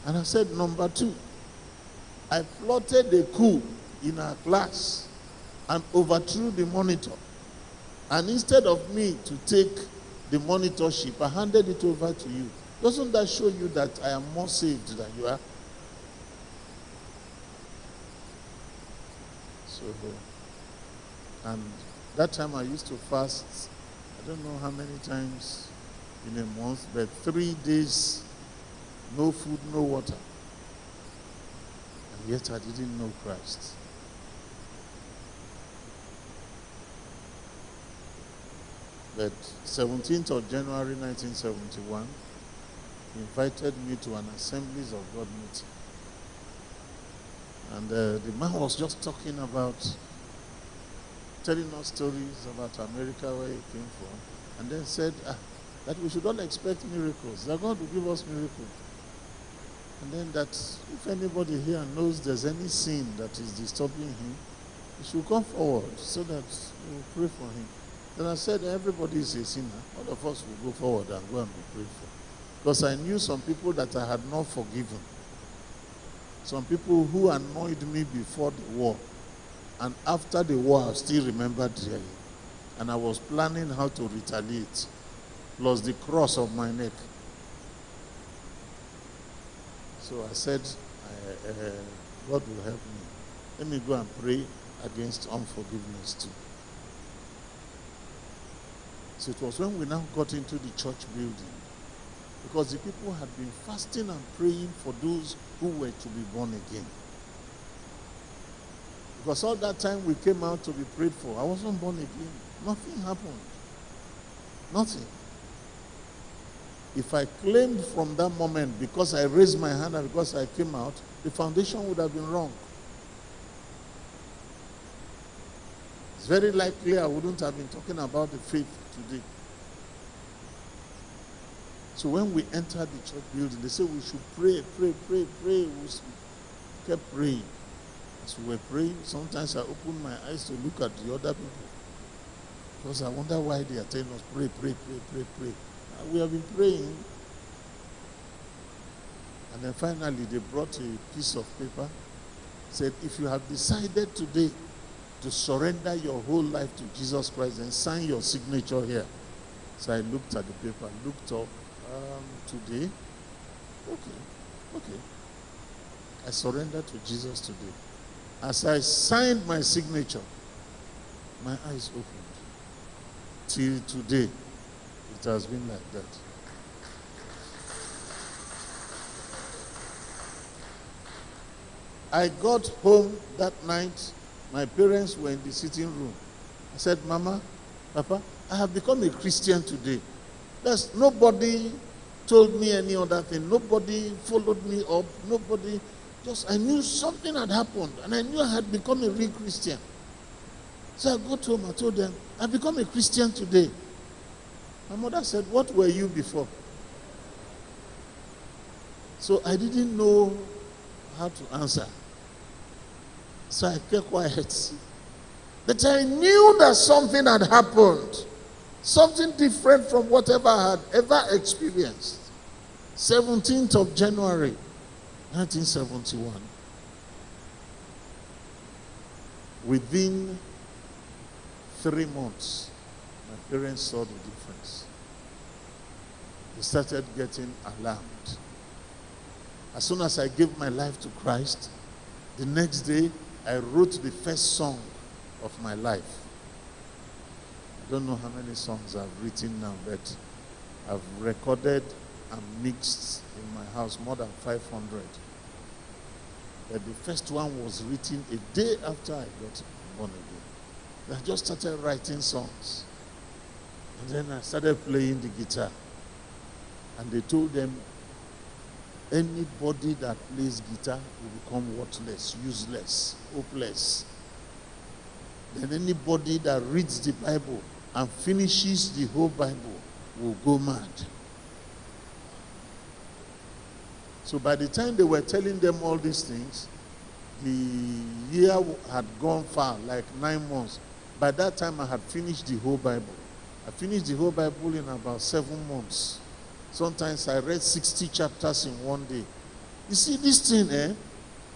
And I said, number 2, I plotted a coup in our class and overthrew the monitor. And instead of me to take the monitorship, I handed it over to you. Doesn't that show you that I am more saved than you are? So, and that time I used to fast, I don't know how many times in a month, but 3 days, no food, no water. And yet I didn't know Christ. But 17th of January 1971, he invited me to an Assemblies of God meeting. And the man was just talking about, telling us stories about America, where he came from, and then said that we should not expect miracles. They're going to give us miracles. And then that if anybody here knows there's any sin that is disturbing him, he should come forward so that we will pray for him. Then I said, everybody is a sinner. All of us will go forward and go and be prayed for. Because I knew some people that I had not forgiven. Some people who annoyed me before the war. And after the war, I still remembered them. And I was planning how to retaliate. Plus the cross of my neck. So I said, God will help me. Let me go and pray against unforgiveness too. So it was when we now got into the church building, because the people had been fasting and praying for those who were to be born again. Because all that time we came out to be prayed for, I wasn't born again. Nothing happened. Nothing. If I claimed from that moment, because I raised my hand and because I came out, the foundation would have been wrong. It's very likely I wouldn't have been talking about the faith today. So when we entered the church building, they said we should pray. We kept praying. As we were praying, sometimes I opened my eyes to look at the other people. Because I wonder why they are telling us, pray. We have been praying. And then finally they brought a piece of paper. Said, if you have decided today to surrender your whole life to Jesus Christ, then sign your signature here. So I looked at the paper, looked up, today. Okay. I surrendered to Jesus today. As I signed my signature, my eyes opened. Till today, it has been like that. I got home that night. My parents were in the sitting room. I said, Mama, Papa, I have become a Christian today. Nobody told me any other thing. Nobody followed me up. Nobody, I knew something had happened. And I knew I had become a real Christian. So I got home, I told them, I've become a Christian today. My mother said, what were you before? So I didn't know how to answer. So I kept quiet. But I knew that something had happened. Something different from whatever I had ever experienced. 17th of January, 1971. Within 3 months, my parents saw the difference. They started getting alarmed. As soon as I gave my life to Christ, the next day, I wrote the first song of my life. I don't know how many songs I've written now, but I've recorded and mixed in my house more than 500. But the first one was written a day after I got born again. I just started writing songs. And then I started playing the guitar. And they told them, anybody that plays guitar will become worthless, useless, hopeless. Then anybody that reads the Bible and finishes the whole Bible will go mad. So by the time they were telling them all these things, the year had gone far, like 9 months. By that time, I had finished the whole Bible. I finished the whole Bible in about 7 months. Sometimes I read 60 chapters in one day. You see, this thing,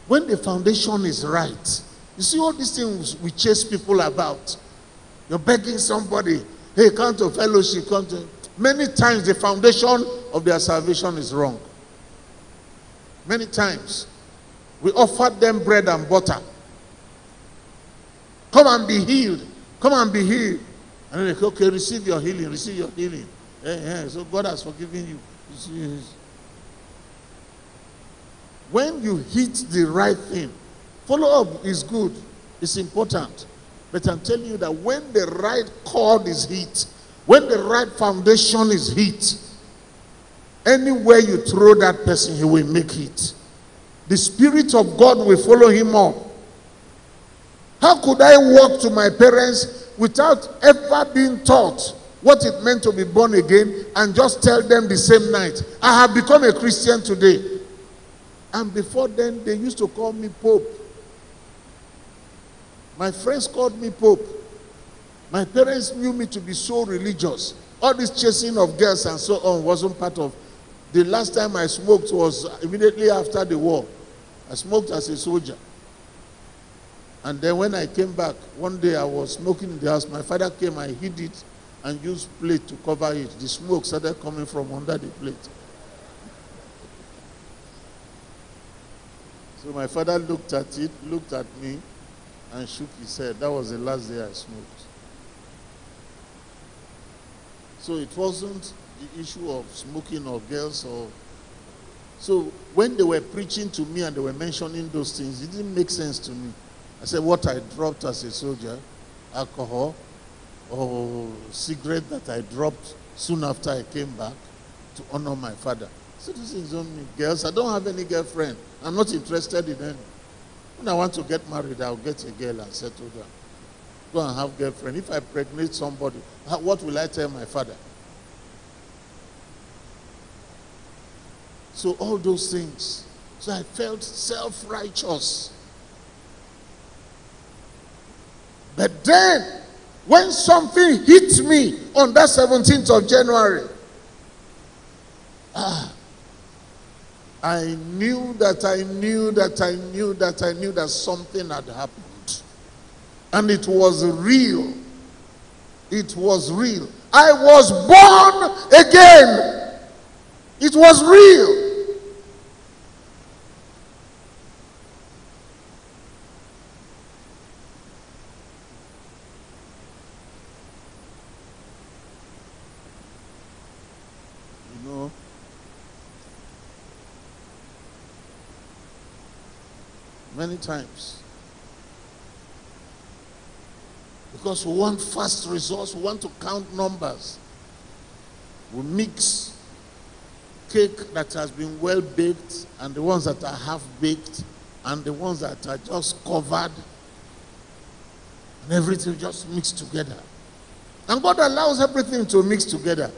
when the foundation is right, you see all these things we chase people about. You're begging somebody, hey, come to fellowship, come to... Many times the foundation of their salvation is wrong. Many times we offer them bread and butter. Come and be healed. Come and be healed. And then they say, okay, receive your healing, receive your healing. So God has forgiven you. When you hit the right thing, follow up is good. It's important. But I'm telling you that when the right chord is hit, when the right foundation is hit, anywhere you throw that person, he will make it. The Spirit of God will follow him up. How could I walk to my parents without ever being taught what it meant to be born again and just tell them the same night, I have become a Christian today? And before then, they used to call me Pope. My friends called me Pope. My parents knew me to be so religious. All this chasing of girls and so on wasn't part of... The last time I smoked was immediately after the war. I smoked as a soldier. And then when I came back, one day I was smoking in the house. My father came and hid it and used plate to cover it. The smoke started coming from under the plate. So my father looked at it, looked at me, and shook his head. That was the last day I smoked. So it wasn't the issue of smoking or girls or... So when they were preaching to me and they were mentioning those things, it didn't make sense to me. I said what I dropped as a soldier, alcohol or cigarette that I dropped soon after I came back to honor my father. So these things don't mean girls. I don't have any girlfriend. I'm not interested in any. When I want to get married, I'll get a girl and settle down. Go and have girlfriend. If I pregnate somebody, what will I tell my father? So all those things. So I felt self-righteous. But then, when something hit me on that 17th of January, I knew that something had happened. And it was real. It was real. I was born again. It was real. You know, many times, because we want fast results, we want to count numbers, we mix cake that has been well baked and the ones that are half baked and the ones that are just covered, and everything just mixed together. And God allows everything to mix together.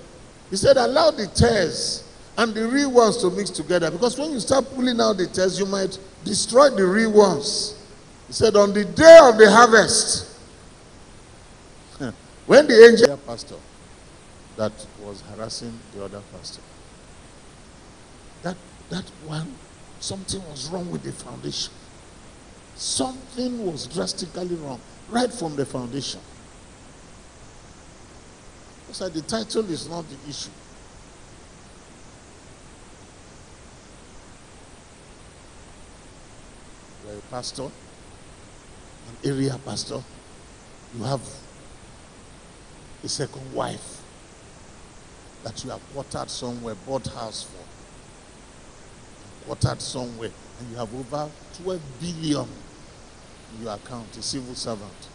He said allow the tares and the real ones to mix together, because when you start pulling out the tares, you might destroy the real ones. He said on the day of the harvest, when the angel pastor that was harassing the other pastor, that one, something was wrong with the foundation. Something was drastically wrong right from the foundation. So the title is not the issue. You're a pastor, an area pastor. You have a second wife that you have quartered somewhere, bought house for, quartered somewhere, and you have over 12 billion in your account, a civil servant.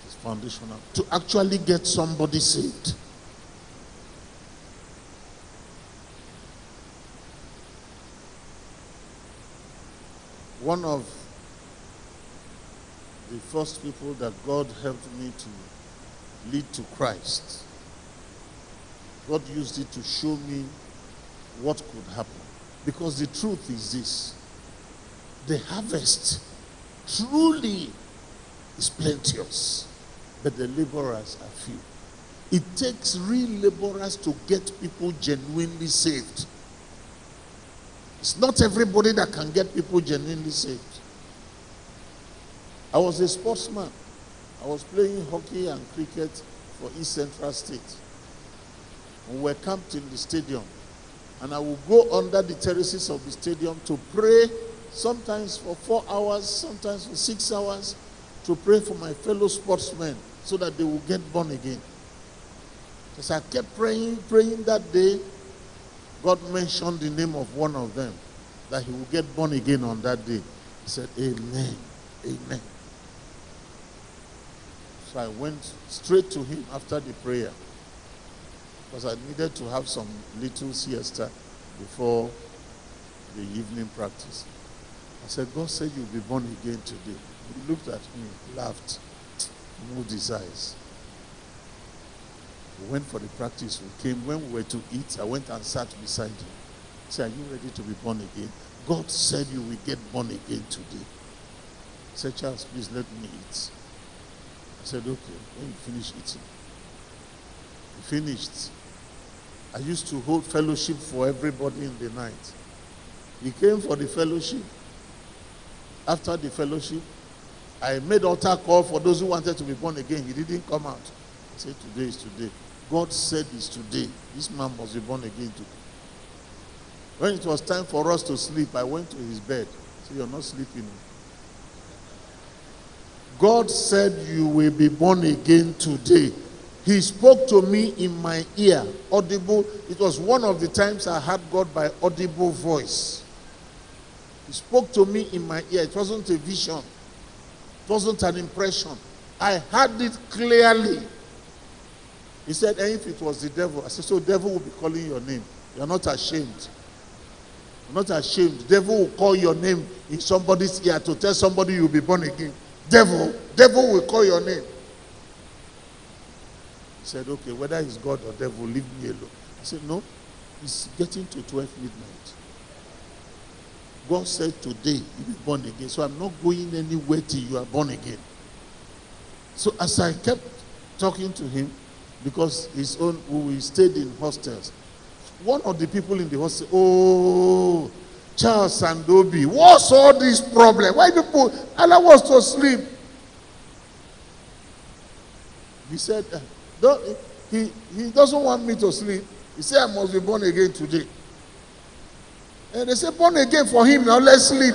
It's foundational. To actually get somebody saved. One of the first people that God helped me to lead to Christ, God used it to show me what could happen. Because the truth is this: the harvest truly is plenteous, but the laborers are few. It takes real laborers to get people genuinely saved. It's not everybody that can get people genuinely saved. I was a sportsman. I was playing hockey and cricket for East Central State. We were camped in the stadium. And I would go under the terraces of the stadium to pray, sometimes for 4 hours, sometimes for 6 hours, to pray for my fellow sportsmen so that they will get born again. As I kept praying that day, God mentioned the name of one of them, that he will get born again on that day. He said, amen, amen. So I went straight to him after the prayer, because I needed to have some little siesta before the evening practice. I said, God said you'll be born again today. He looked at me, laughed, moved his eyes. We went for the practice. We came. When we were to eat, I went and sat beside him. He said, are you ready to be born again? God said you will get born again today. He said, Charles, please let me eat. I said, okay, when you finish eating. He finished. I used to hold fellowship for everybody in the night. He came for the fellowship. After the fellowship, I made altar call for those who wanted to be born again. He didn't come out. I said, today is today. God said it's today. This man must be born again today. When it was time for us to sleep, I went to his bed. I said, you're not sleeping. God said you will be born again today. He spoke to me in my ear, audible. It was one of the times I heard God by audible voice. He spoke to me in my ear. It wasn't a vision. It wasn't an impression. I heard it clearly. He said, and if it was the devil, I said, so the devil will be calling your name. You're not ashamed. You're not ashamed. The devil will call your name in somebody's ear to tell somebody you'll be born again. Devil will call your name. He said, okay, whether it's God or devil, leave me alone. I said, no, it's getting to 12 midnight. God said today you'll be born again. So I'm not going anywhere till you are born again. So as I kept talking to him, because his own, we stayed in hostels. One of the people in the hostel, oh, Charles Sandobi, what's all this problem? Why people, Allah was to sleep. He said, he doesn't want me to sleep. He said, I must be born again today. And they said, born again for him, now let's sleep.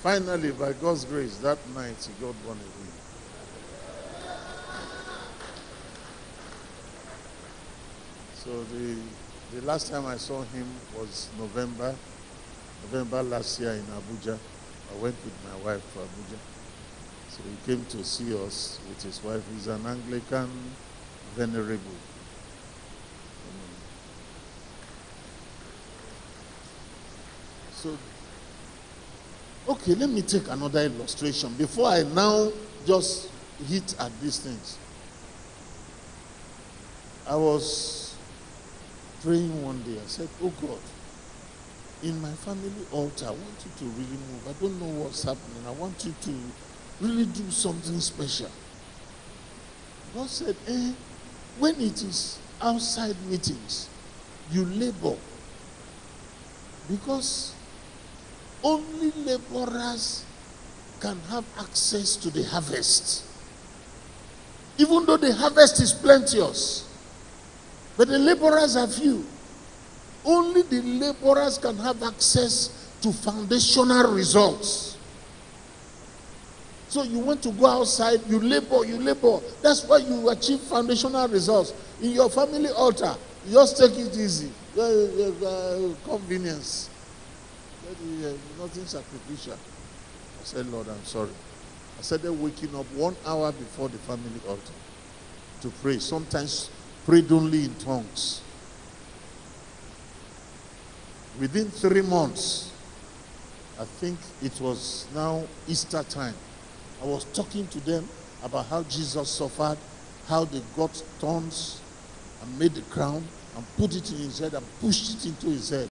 Finally, by God's grace, that night he got born again. So the last time I saw him was November last year in Abuja. I went with my wife to Abuja. So he came to see us with his wife. He's an Anglican venerable. So, okay, let me take another illustration before I now just hit at these things. I was praying one day. I said, oh God, in my family altar, I want you to really move. I don't know what's happening. I want you to really do something special. God said, when it is outside meetings, you labor. Because only laborers can have access to the harvest. Even though the harvest is plenteous, but the laborers are few. Only the laborers can have access to foundational results. So you want to go outside, you labor. That's why you achieve foundational results. In your family altar, you just take it easy. Convenience. Nothing sacrificial. I said, Lord, I'm sorry. I started waking up 1 hour before the family altar to pray. Sometimes prayed only in tongues. Within 3 months, I think it was now Easter time, I was talking to them about how Jesus suffered, how they got thorns and made the crown and put it in his head and pushed it into his head.